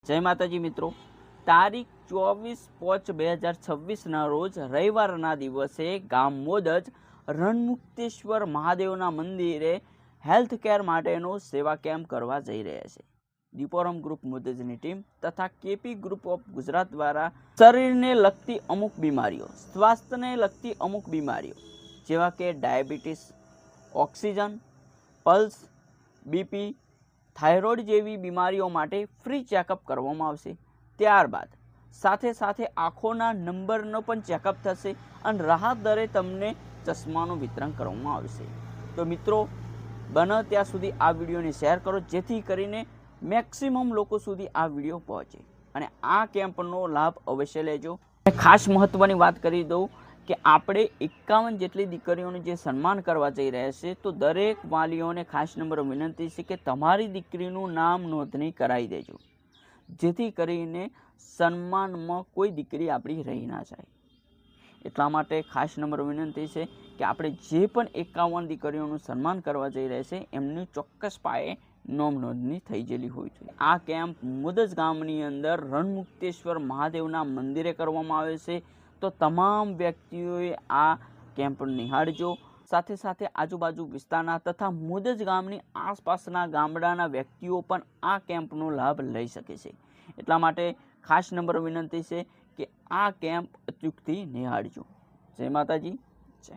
જય માતાજી મિત્રો, તારીખ 24/5/2026 રોજ રવિવારના દિવસે ગામ મોદજ રણમુક્તેશ્વર મહાદેવના મંદિરે હેલ્થ કેર માટેનો સેવા કેમ્પ કરવા જઈ રહ્યા છે. દીપોરમ ગ્રુપ મોદજની ટીમ તથા કેપી ગ્રુપ ઓફ ગુજરાત દ્વારા શરીરને લગતી અમુક બીમારીઓ, સ્વાસ્થ્યને લગતી અમુક બીમારીઓ જેવા કે diabetes, oxygen, pulse, BP, thyroid જેવી બીમારીઓ માટે ફ્રી ચેકઅપ કરવામાં આવશે. ત્યારબાદ સાથે સાથે આંખોના નંબરનો પણ ચેકઅપ થશે અને રાહત દરે તમને ચશ્માનું વિતરણ કરવામાં આવશે. તો મિત્રો, બને ત્યાં સુધી આ વિડીયોને શેર કરો જેથી કરીને મેક્સિમમ લોકો સુધી આ વિડીયો પહોંચે અને આ કેમ્પનો લાભ અવશ્ય લેજો. ખાસ મહત્વની વાત કરી દઉં કે આપણે 51 જેટલી દીકરીઓનું જે સન્માન કરવા જઈ રહ્યા છે, તો દરેક વાલીઓને ખાસ નંબર વિનંતી છે કે તમારી દીકરીનું નામ નોંધણી કરાવી દેજો જેથી કરીને સન્માનમાં કોઈ દીકરી આપણી રહી ના જાય. એટલા માટે ખાસ નંબર વિનંતી છે કે આપણે જે પણ 51 દીકરીઓનું સન્માન કરવા જઈ રહ્યા છે એમની ચોક્કસ પાયે નોમ નોંધણી થઈ ગયેલી હોવી જોઈએ. આ કેમ્પ મોદજ ગામની અંદર રણમુક્તેશ્વર મહાદેવના મંદિરે કરવામાં આવે છે. તો તમામ વ્યક્તિઓએ આ કેમ્પ નિહાળજો. સાથે સાથે આજુબાજુ વિસ્તારના તથા મોદજ ગામની આસપાસના ગામડાના વ્યક્તિઓ પણ આ કેમ્પનો લાભ લઈ શકે છે. એટલા માટે ખાસ નંબર વિનંતી છે કે આ કેમ્પ અચૂકથી નિહાળજો. જય માતાજી, જય.